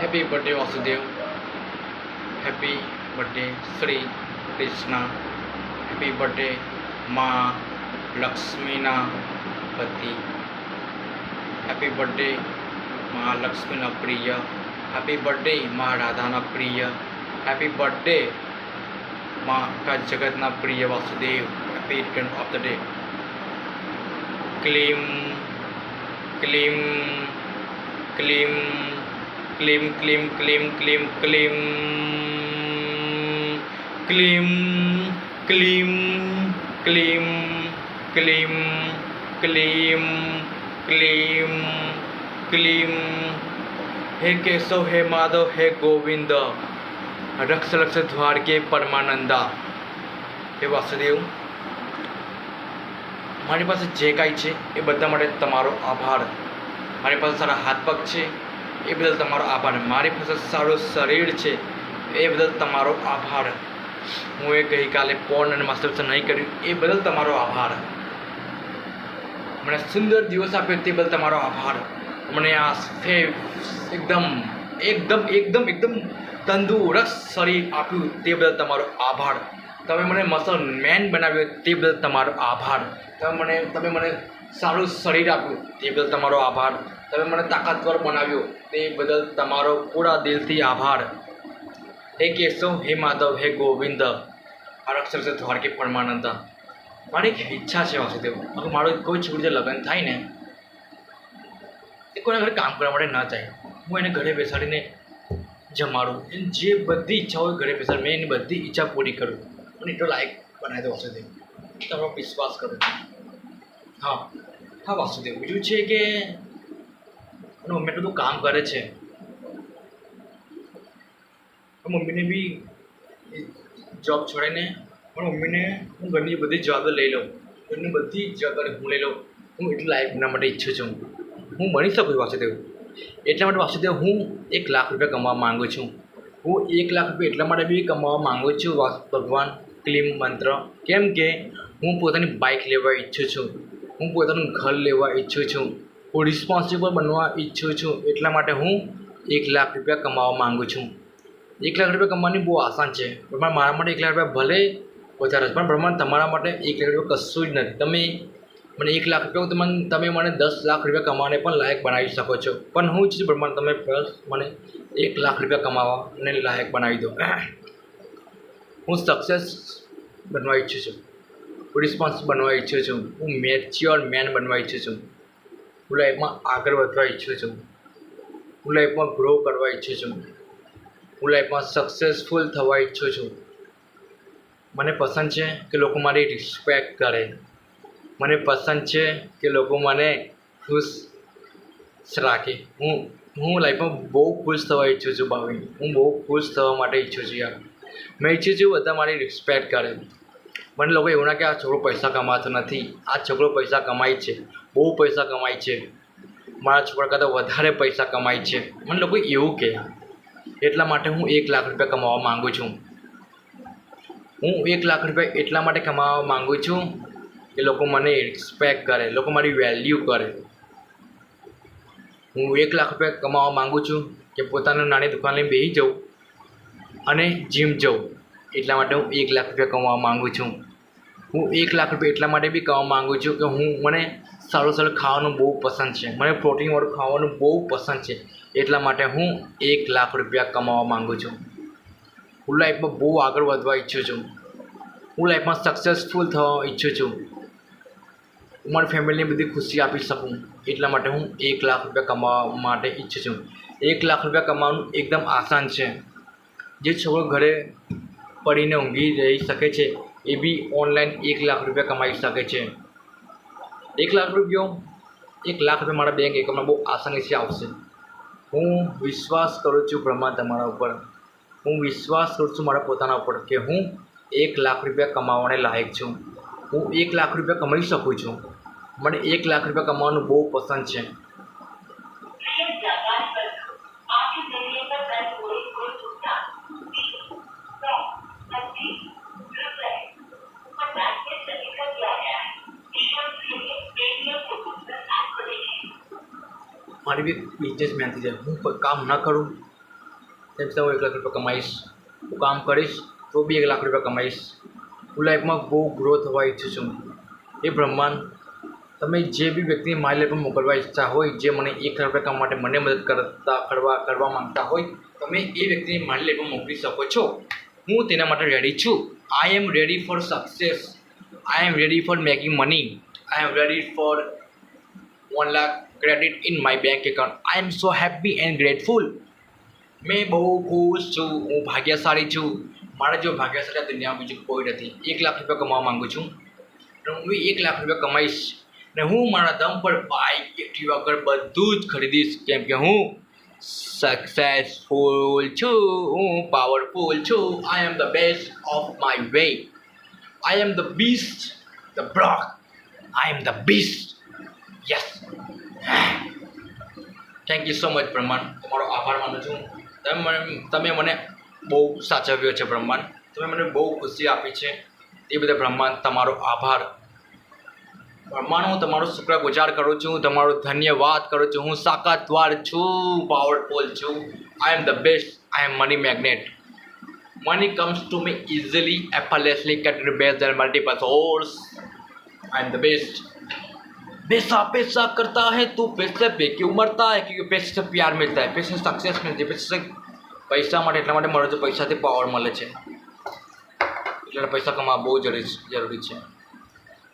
Happy birthday Vasudev, happy birthday Shri Krishna, happy birthday माँ लक्ष्मीना पति, happy birthday माँ लक्ष्मीना प्रिय, हैप्पी बर्थडे माँ राधाना प्रिय, हैप्पी बर्थडे माँ का जगतना प्रिय Vasudev, happy return of the day. क्लीम क्लीम क्लीम क्लीम क्लीम क्लीम क्लीम क्लीम क्लीम क्लीम क्लीम क्लीम क्लीम क्लीम क्लीम। हे केशव हे माधव हे गोविंद, रक्ष रक्ष द्वार के परमानंदा। हे वासुदेव, મારી પાસે જે કાંઈ છે એ બધા માટે તમારો આભાર। મારી પાસે સારા હાથ પગ છે એ બદલ તમારો આભાર। મારી પાસે સારું શરીર છે એ બદલ તમારો આભાર। હું એ ગઈકાલે પોર્ન અને માસ્ટરબેશન નહીં કર્યું એ બદલ તમારો આભાર। મને સુંદર દિવસ આપ્યો તે બદલ તમારો આભાર। મને આ એકદમ એકદમ એકદમ એકદમ તંદુરસ્ત શરીર આપ્યું તે બદલ તમારો આભાર। તમે મને મસલ મેન બનાવ્યો તે બદલ તમારો આભાર। તમે મને સારું શરીર આપ્યું તે બદલ તમારો આભાર। તમે મને તાકાતવર બનાવ્યો તે બદલ તમારો પૂરા દિલથી આભાર। હે કેશવ હે માધવ હે ગોવિંદ, આરક્ષર છે દ્વાર કે પરમાનંદા। મારી એક ઈચ્છા છે વાસુદેવ, હવે મારો કોઈ છોકરી જે લગ્ન થાય ને એ કોઈના ઘરે કામ કરવા માટે ના જાય, હું એને ઘરે બેસાડીને જમાડું, એની જે બધી ઈચ્છા હોય ઘરે બેસાડી મેં એની બધી ઈચ્છા પૂરી કરું અને એટલો લાયક બનાવી દો વાસુદેવ, તમારો વિશ્વાસ કરો। હા હા વાસુદેવ, બીજું છે કે મમ્મી બધું કામ કરે છે, મમ્મીને બી જોબ છોડીને પણ મમ્મીને હું ઘરની બધી જવાબદારી લઈ લઉં, ઘરની બધી જવાબદારી હું લઈ લઉં, હું એટલું લાયક બનવા માટે ઈચ્છું છું। હું બની શકું વાસુદેવ, એટલા માટે વાસુદેવ હું 1 લાખ રૂપિયા કમાવા માગું છું। હું 1 લાખ રૂપિયા એટલા માટે બી કમાવા માગું છું ભગવાન ક્લીમ મંત્ર, કેમ કે હું પોતાની બાઇક લેવા ઈચ્છું છું, હું પોતાનું ઘર લેવા ઈચ્છું છું, હું રિસ્પોન્સિબલ બનવા ઈચ્છું છું, એટલા માટે હું 1 લાખ રૂપિયા કમાવા માગું છું। 1 લાખ રૂપિયા કમાવાની બહુ આસાન છે, પણ મારા માટે 1 લાખ રૂપિયા ભલે વધારે છે, પણ બ્રહ્માંડ તમારા માટે 1 લાખ રૂપિયા કશું જ નથી। તમે મને 1 લાખ રૂપિયા તમે મને 10 લાખ રૂપિયા કમાવાને પણ લાયક બનાવી શકો છો, પણ હું જ બ્રહ્માંડ તમે પ્લસ મને 1 લાખ રૂપિયા કમાવાને લાયક બનાવી દો। હું સક્સેસ બનવા ઈચ્છું છું, હું રિસ્પોન્સ બનવા ઈચ્છું છું, હું મેચ્યોર મેન બનવા ઈચ્છું છું, હું લાઈફમાં આગળ વધવા ઈચ્છું છું, હું લાઈફમાં ગ્રો કરવા ઈચ્છું છું, હું લાઈફમાં સક્સેસફુલ થવા ઈચ્છું છું। મને પસંદ છે કે લોકો મારી રિસ્પેક્ટ કરે, મને પસંદ છે કે લોકો મને ખુશ રાખે। હું લાઈફમાં બહુ ખુશ થવા ઈચ્છું છું ભાવિ, હું બહુ ખુશ થવા માટે ઈચ્છું છું યાર। મેં ઈચ્છું છું બધા મારી રિસ્પેક્ટ કરે। મને લોકો એવું ના કે આ છોકરો પૈસા કમાતો નથી, આ છોકરો પૈસા કમાય છે, બહુ પૈસા કમાય છે, મારા છોકરા કરતાં વધારે પૈસા કમાય છે, મને લોકો એવું કહે। એટલા માટે હું 1 લાખ રૂપિયા કમાવા માગું છું। હું 1 લાખ રૂપિયા એટલા માટે કમાવા માગું છું કે લોકો મને રિસ્પેક્ટ કરે, લોકો મારી વેલ્યુ કરે। હું 1 લાખ રૂપિયા કમાવા માગું છું કે પોતાની નાની દુકાન લઈને બેસી જાઉં અને જીમ જાઉં, એટલા માટે હું 1 લાખ રૂપિયા કમાવા માગું છું। હું 1 લાખ રૂપિયા એટલા માટે બી કમાવા માગું છું કે મને સારું સારું ખાવાનું બહુ પસંદ છે, મને પ્રોટીનવાળું ખાવાનું બહુ પસંદ છે, એટલા માટે હું 1 લાખ રૂપિયા કમાવા માગું છું। હું લાઈફમાં બહુ આગળ વધવા ઈચ્છું છું, હું લાઈફમાં સક્સેસફુલ થવા ઈચ્છું છું, હું મારી ફેમિલીને બધી ખુશી આપી શકું, એટલા માટે હું 1 લાખ રૂપિયા કમાવા માટે ઈચ્છું છું। 1 લાખ રૂપિયા કમાવાનું એકદમ આસાન છે। જે છોકરો ઘરે પડીને ઊંઘી રહી શકે છે એ બી ઓનલાઈન 1 લાખ રૂપિયા કમાઈ શકે છે। 1 લાખ રૂપિયા મારા બેંક એકાઉન્ટમાં બહુ આસાનીથી આવશે। હું વિશ્વાસ કરું છું બ્રહ્માંડ તમારા ઉપર, હું વિશ્વાસ કરું છું મારા પોતાના ઉપર કે હું 1 લાખ રૂપિયા કમાવાને લાયક છું, હું 1 લાખ રૂપિયા કમાઈ શકું છું। મને 1 લાખ રૂપિયા કમાવાનું બહુ પસંદ છે। મારી બી બિઝનેસમેન થઈ જાય, હું કામ ન કરું તેમ છતાં હું 1 લાખ રૂપિયા કમાઈશ. હું કામ કરીશ તો બી 1 લાખ રૂપિયા કમાઈશ. હું લાઈફમાં બહુ ગ્રો થવા ઈચ્છું છું. એ બ્રહ્માંડ, તમે જે બી વ્યક્તિને મારી લાઈફમાં મોકલવા ઈચ્છા હોય, જે મને 1 લાખ રૂપિયા કમાવા માટે મને મદદ કરવા માંગતા હોય, તમે એ વ્યક્તિને મારી લાઈફમાં મોકલી શકો છો. હું તેના માટે રેડી છું. I am ready for success. I am ready for making money. I am ready for 1 lakh credit in my bank account. I am so happy and grateful. મેં બહુ ખુશ છું. હું ભાગ્યશાળી છું. મારા જો ભાગ્યશાળી દુનિયામાં બીજું કોઈ નથી. 1 લાખ રૂપિયા કમાવા માગું છું અને હું 1 લાખ રૂપિયા કમાઈશ ને હું મારા દમ પર બાઇક, એક્ટિવા વગર બધું જ ખરીદીશ. કેમ કે હું સક્સેસફુલ છું. હું પાવરફુલ છું. I am the best of my way. I am the beast, the broke. I am the beast. Yes. Thank you so much બ્રહ્માંડ. તમારો આભાર માનું છું. તમે મને બહુ સાચવ્યો છે બ્રહ્માંડ. તમે મને બહુ ખુશી આપી છે. એ બધા બ્રહ્માંડ તમારો આભાર. બ્રહ્માંડ, હું તમારો શુક્રગુજાર કરું છું. તમારો ધન્યવાદ કરું છું. હું સાકાતવાર છું. પાવરફુલ છું. I am the best. I am money magnet. Money comes to me easily, effortlessly, getting best than multiple source. I am the best. पैसा पैसा करता है तू, पैसे पे क्यों मरता है? क्योंकि पैसे से प्यार मिलता है, पैसे से सक्सेस मिलती है, पैसे से પૈસા માટે એટલા માટે મળે છે, પૈસાથી પાવર મળે છે. એટલે પૈસા કમાવા બહુ જરૂરી છે.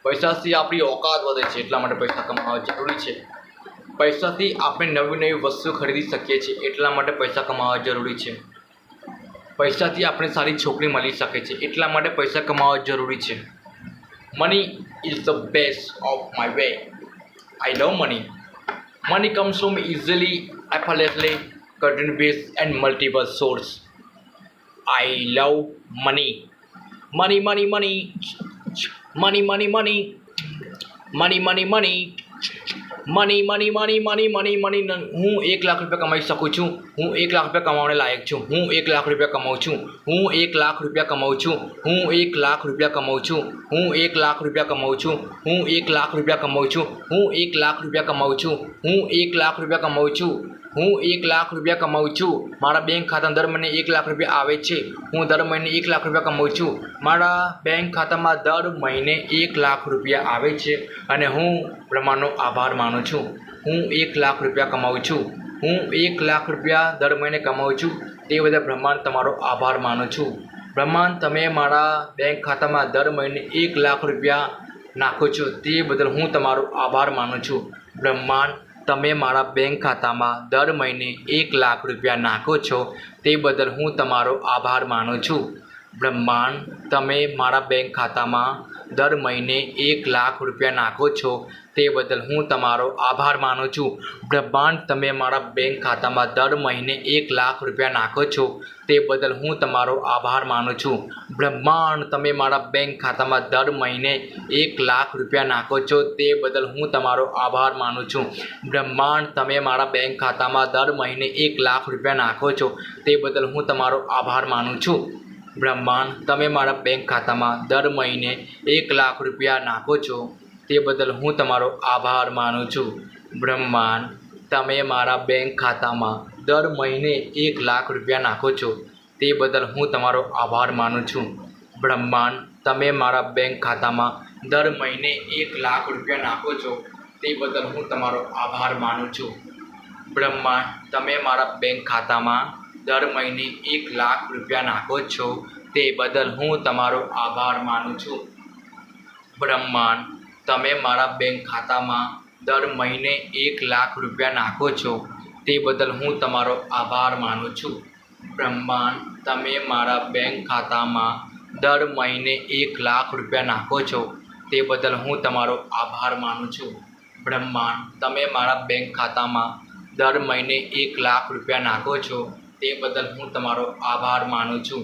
પૈસાથી આપણી ઓકાત વધે છે, એટલા માટે પૈસા કમાવા જરૂરી છે. પૈસાથી આપણે નવી નવી વસ્તુ ખરીદી શકીએ છીએ, એટલા માટે પૈસા કમાવા જરૂરી છે. પૈસાથી આપણે સારી છોકરી મળી શકે છે, એટલા માટે પૈસા કમાવા જરૂરી છે. Money is the best of my way. I love money. Money comes from easily, effortlessly, continuous and multiple source. I love money. Money, money, money. Money, money, money. Money, money, money. Money money money money money money. હું 1 લાખ રૂપિયા કમાઈ શકું છું. હું 1 લાખ રૂપિયા કમાવાને લાયક છું. હું 1 લાખ રૂપિયા કમાઉં છું. હું 1 લાખ રૂપિયા કમાઉં છું. હું 1 લાખ રૂપિયા કમાઉં છું. હું 1 લાખ રૂપિયા કમાઉં છું. હું 1 લાખ રૂપિયા કમાઉં છું. હું 1 લાખ રૂપિયા કમાઉં છું. હું 1 લાખ રૂપિયા કમાઉં છું. હું 1 લાખ રૂપિયા કમાઉં છું. મારા બેંક ખાતામાં દર મહિને 1 લાખ રૂપિયા આવે છે. હું દર મહિને 1 લાખ રૂપિયા કમાઉં છું. મારા બેંક ખાતામાં દર મહિને 1 લાખ રૂપિયા આવે છે અને હું બ્રહ્માંડનો આભાર માનું છું. હું 1 લાખ રૂપિયા કમાઉં છું. હું 1 લાખ રૂપિયા દર મહિને કમાઉં છું. તે બધા બ્રહ્માંડ તમારો આભાર માનું છું. બ્રહ્માંડ, તમે મારા બેંક ખાતામાં દર મહિને 1 લાખ રૂપિયા નાખો છો, તે બદલ હું તમારો આભાર માનું છું. બ્રહ્માંડ, તમે મારા બેંક ખાતામાં દર મહિને 1 લાખ રૂપિયા નાખો છો, તે બદલ હું તમારો આભાર માનું છું. બ્રહ્માંડ, તમે મારા બેંક ખાતામાં દર મહિને 1 લાખ રૂપિયા નાખો છો, તે બદલ હું તમારો આભાર માનું છું. બ્રહ્માંડ, તમે મારા બેંક ખાતામાં દર મહિને 1 લાખ રૂપિયા નાખો છો, તે બદલ હું તમારો આભાર માનું છું. બ્રહ્માંડ, તમે મારા બેંક ખાતામાં દર મહિને 1 લાખ રૂપિયા નાખો છો, તે બદલ હું તમારો આભાર માનું છું. બ્રહ્માંડ, તમે મારા બેંક ખાતામાં દર મહિને 1 લાખ રૂપિયા નાખો છો, તે બદલ હું તમારો આભાર માનું છું. બ્રહ્માંડ, તમે મારા બેંક ખાતામાં દર મહિને 1 લાખ રૂપિયા નાખો છો, તે બદલ હું તમારો આભાર માનું છું. બ્રહ્માંડ, તમે મારા બેંક ખાતામાં દર મહિને 1 લાખ રૂપિયા નાખો છો, તે બદલ હું તમારો આભાર માનું છું. બ્રહ્માંડ, તમે મારા બેંક ખાતામાં દર મહિને 1 લાખ રૂપિયા નાખો છો, તે બદલ હું તમારો આભાર માનું છું. બ્રહ્માંડ, તમે મારા બેંક ખાતામાં દર મહિને 1 લાખ રૂપિયા નાખો છો, તે બદલ હું તમારો આભાર માનું છું. બ્રહ્માંડ, તમે મારા બેંક ખાતામાં દર મહિને 1 લાખ રૂપિયા નાખો છો, તે બદલ હું તમારો આભાર માનું છું. બ્રહ્માંડ, તમે મારા બેંક ખાતામાં દર મહિને 1 લાખ રૂપિયા નાખો છો, તે બદલ હું તમારો આભાર માનું છું. બ્રહ્માંડ, તમે મારા બેંક ખાતામાં દર મહિને 1 લાખ રૂપિયા નાખો છો, તે બદલ હું તમારો આભાર માનું છું.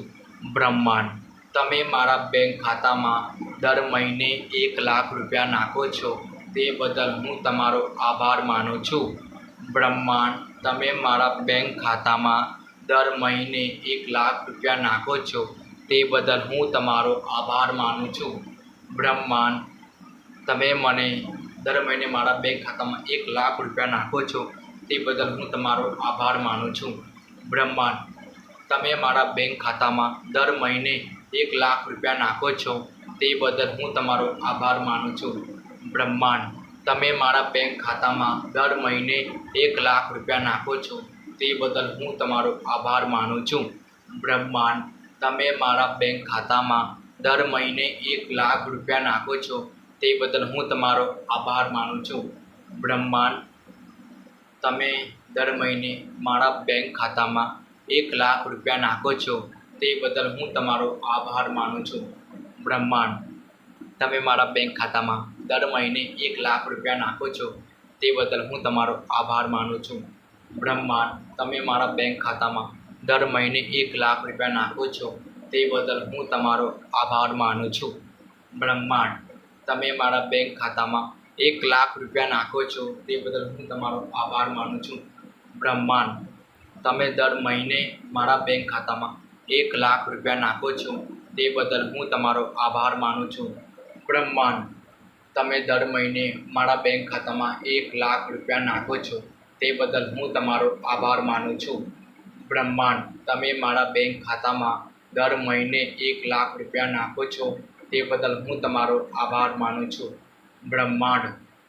બ્રહ્માંડ, તમે મારા બેંક ખાતામાં દર મહિને 1 લાખ રૂપિયા નાખો છો, તે બદલ હું તમારો આભાર માનું છું. બ્રહ્માંડ, તમે મારા બેંક ખાતામાં દર મહિને 1 લાખ રૂપિયા નાખો છો, તે બદલ હું તમારો આભાર માનું છું. બ્રહ્માંડ, તમે મને દર મહિને મારા બેંક ખાતામાં 1 લાખ રૂપિયા નાખો છો, તે બદલ હું તમારો આભાર માનું છું. બ્રહ્માંડ, તમે મારા બેંક ખાતામાં દર મહિને 1,00,000 રૂપિયા નાખો છો તે બદલ હું તમારો આભાર માનું છું. બ્રહ્માંડ, તમે મારા બેંક ખાતામાં દર મહિને 1,00,000 રૂપિયા નાખો છો તે બદલ હું તમારો આભાર માનું છું. બ્રહ્માંડ, તમે મારા બેંક ખાતામાં દર મહિને 1,00,000 રૂપિયા નાખો છો તે બદલ હું તમારો આભાર માનું છું. બ્રહ્માંડ, તમે દર મહિને મારા બેંક ખાતામાં 1,00,000 રૂપિયા નાખો છો તે બદલ હું તમારો આભાર માનું છું. બ્રહ્માંડ, તમે મારા બેંક ખાતામાં દર મહિને 1,00,000 રૂપિયા નાખો છો તે બદલ હું તમારો આભાર માનું છું. બ્રહ્માંડ, તમે મારા બેંક ખાતામાં દર મહિને 1,00,000 રૂપિયા નાખો છો તે બદલ હું તમારો આભાર માનું છું. બ્રહ્માંડ, તમે મારા બેંક ખાતામાં 1,00,000 રૂપિયા નાખો છો તે બદલ હું તમારો આભાર માનું છું. બ્રહ્માંડ, તમે દર મહિને મારા બેંક ખાતામાં 1,00,000 રૂપિયા નાખો છો તે બદલ હું તમારો આભાર માનું છું. બ્રહ્માંડ, તમે દર મહિને મારા બેંક ખાતામાં 1,00,000 રૂપિયા નાખો છો તે બદલ હું તમારો આભાર માનું છું. બ્રહ્માંડ, તમે મારા બેંક ખાતામાં દર મહિને 1,00,000 રૂપિયા નાખો છો તે બદલ હું તમારો આભાર માનું છું. બ્રહ્માંડ,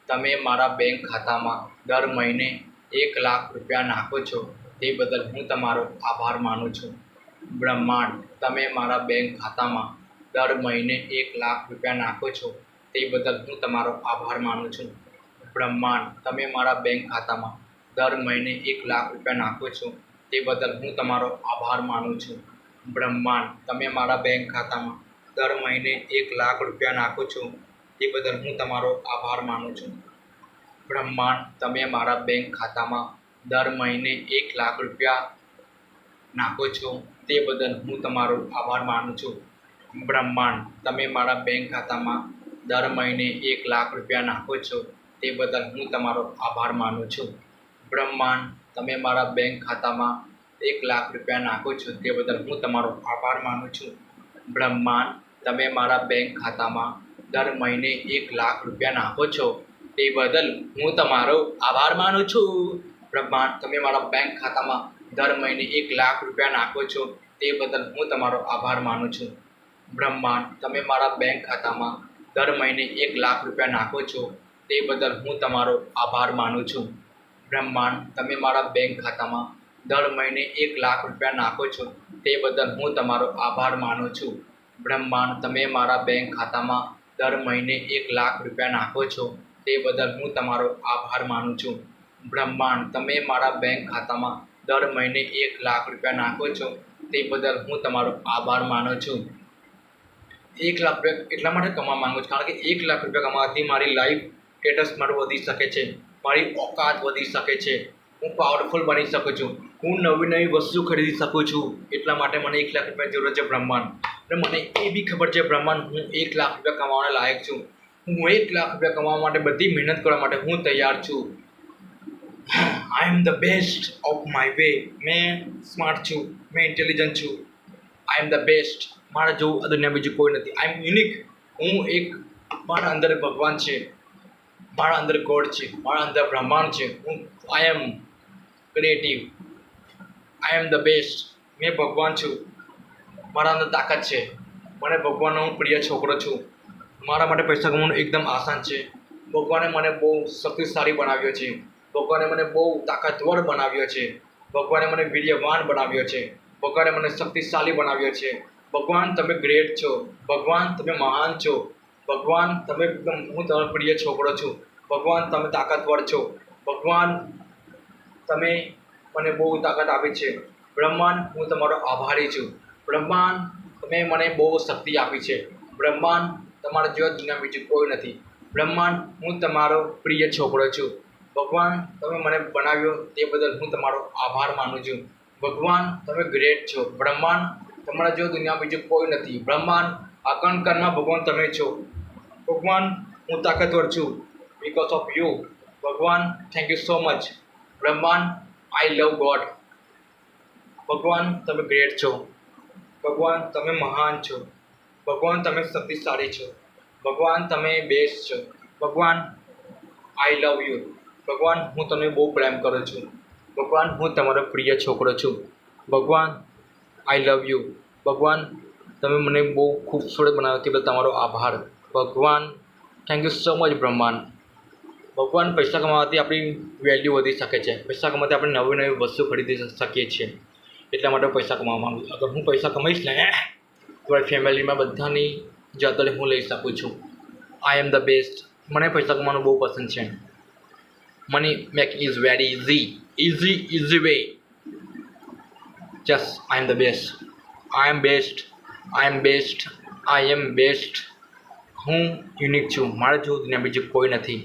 તમે મારા બેંક ખાતામાં દર મહિને 1,00,000 રૂપિયા નાખો છો તે બદલ હું તમારો આભાર માનું છું. બ્રહ્માંડ, તમે મારા બેંક ખાતામાં દર મહિને 1,00,000 રૂપિયા નાખો છો તે બદલ હું તમારો આભાર માનું છું. બ્રહ્માંડ, તમે મારા બેંક ખાતામાં દર મહિને 1,00,000 રૂપિયા નાખો છો તે બદલ હું તમારો આભાર માનું છું. બ્રહ્માંડ, તમે મારા બેંક ખાતામાં દર મહિને 1,00,000 રૂપિયા નાખો છો તે બદલ હું તમારો આભાર માનું છું. બ્રહ્માંડ, તમે મારા બેંક ખાતામાં દર મહિને 1,00,000 રૂપિયા નાખો છો તે બદલ હું તમારો આભાર માનું છું. બ્રહ્માંડ, તમે મારા બેંક ખાતામાં દર મહિને 1,00,000 રૂપિયા નાખો છો તે બદલ હું તમારો આભાર માનું છું. બ્રહ્માંડ, તમે મારા બેંક ખાતામાં 1,00,000 રૂપિયા નાખો છો તે બદલ હું તમારો આભાર માનું છું. બ્રહ્માંડ, તમે મારા બેંક ખાતામાં દર મહિને 1,00,000 રૂપિયા નાખો છો તે બદલ હું તમારો આભાર માનું છું. બ્રહ્માંડ, તમે મારા બેંક ખાતામાં દર મહિને 1,00,000 રૂપિયા નાખો છો તે બદલ હું તમારો આભાર માનું છું. બ્રહ્માંડ, તમે મારા બેંક ખાતામાં દર મહિને 1,00,000 રૂપિયા નાખો છો તે બદલ હું તમારો આભાર માનું છું. બ્રહ્માંડ, તમે મારા બેંક ખાતામાં દર મહિને 1,00,000 રૂપિયા નાખો છો તે બદલ હું તમારો આભાર માનું છું. બ્રહ્માંડ, તમે મારા બેંક ખાતામાં દર મહિને 1,00,000 રૂપિયા નાખો છો તે બદલ હું તમારો આભાર માનું છું. બ્રહ્માંડ, તમે મારા બેંક ખાતામાં દર મહિને 1,00,000 રૂપિયા નાખો છો તે બદલ હું તમારો આભાર માનું છું. 1,00,000 રૂપિયા એટલા માટે કમાવા માગું છું કારણ કે 1,00,000 રૂપિયા કમાવાથી મારી લાઈફ સ્ટેટસ મારું વધી શકે છે, મારી ઓકાત વધી શકે છે, હું પાવરફુલ બની શકું છું, હું નવી નવી વસ્તુ ખરીદી શકું છું. એટલા માટે મને 1,00,000 રૂપિયાની જરૂર છે બ્રહ્માંડ. અને મને એ બી ખબર છે બ્રહ્માંડ, હું 1,00,000 રૂપિયા કમાવાના લાયક છું. હું 1,00,000 રૂપિયા કમાવા માટે બધી મહેનત કરવા માટે હું તૈયાર છું. I am the best of my way. મેં સ્માર્ટ છું, મેં ઇન્ટેલિજન્ટ છું. I am the best. મારા જેવું આ દુનિયા બીજું કોઈ નથી. I am unique. હું એક, મારા અંદર ભગવાન છે, મારા અંદર ગોડ છે, મારા અંદર બ્રહ્માંડ છે. I am creative. I am the best. મેં ભગવાન છું. મારા અંદર તાકાત છે. મને ભગવાનનો હું પ્રિય છોકરો છું. મારા માટે પૈસા કમાવાનું એકદમ આસાન છે. ભગવાને મને બહુ શક્તિશાળી બનાવ્યો છે. ભગવાને મને બહુ તાકાતવર બનાવ્યો છે. ભગવાને મને વીર્યવાન બનાવ્યો છે. ભગવાને મને શક્તિશાળી બનાવ્યો છે. ભગવાન, તમે ગ્રેટ છો. ભગવાન, તમે મહાન છો. ભગવાન, તમે એકદમ, હું તમારો પ્રિય છોકરો છું. ભગવાન, તમે તાકાતવર છો. ભગવાન, તમે મને બહુ તાકાત આપી છે. બ્રહ્માંડ, હું તમારો આભારી છું. બ્રહ્માંડ, તમે મને બહુ શક્તિ આપી છે. બ્રહ્માંડ, તમારા જેવા દુનિયા બીજું કોઈ નથી. બ્રહ્માંડ, હું તમારો પ્રિય છોકરો છું. ભગવાન, તમે મને બનાવ્યો તે બદલ હું તમારો આભાર માનું છું. ભગવાન, તમે ગ્રેટ છો. બ્રહ્માંડ, તમારા જેવો દુનિયા બીજું કોઈ નથી. બ્રહ્માંડ, આ કણ ભગવાન તમે છો. ભગવાન, હું તાકાતવર છું બિકોઝ ઓફ યુ. ભગવાન, થેન્ક યુ સો મચ. બ્રહ્માંડ, આઈ લવ ગોડ. ભગવાન, તમે ગ્રેટ છો. ભગવાન, તમે મહાન છો. ભગવાન, તમે શક્તિશાળી છો. ભગવાન, તમે બેસ્ટ છો. ભગવાન, આઈ લવ યુ. ભગવાન, હું તમને બહુ પ્રેમ કરું છું. ભગવાન, હું તમારો પ્રિય છોકરો છું. ભગવાન, આઈ લવ યુ ભગવાન. તમે મને બહુ ખૂબસૂરત બનાવ્યો તે બદલ તમારો આભાર ભગવાન. થેન્ક યુ સો મચ બ્રહ્માંડ. ભગવાન, પૈસા કમાવાથી આપણી વેલ્યુ વધી શકે છે. પૈસા કમાવાથી આપણે નવી નવી વસ્તુ ખરીદી શકીએ છીએ. એટલા માટે પૈસા કમાવા માગું છું. અગર હું પૈસા કમાઈશ ને તો મારી ફેમિલીમાં બધાની જવાબદારી હું લઈ શકું છું. I am the best. મને પૈસા કમાવાનું બહુ પસંદ છે. Money make is very easy way. Just I am the best. I am best. I am best. I am best. હું યુનિક છું. મારા જેવું દુનિયા બીજું કોઈ નથી.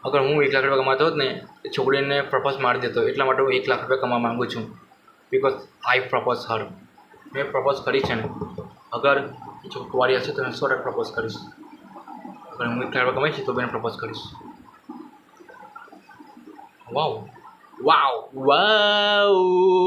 અગર હું 1 લાખ રૂપિયા કમાતો હોત ને એ છોકરીને પ્રપોઝ મારી દેતો. એટલા માટે હું 1 લાખ રૂપિયા કમાવા માગું છું. બિકોઝ આઈ પ્રપોઝ હર. મેં પ્રપોઝ કરી છે ને. અગર જો કુંવારી હશે તો હું 100% પ્રપોઝ કરીશ. અગર હું 1 લાખ રૂપિયા કમાઈશ તો બેને પ્રપોઝ કરીશ. વાવ વાવ વાવ.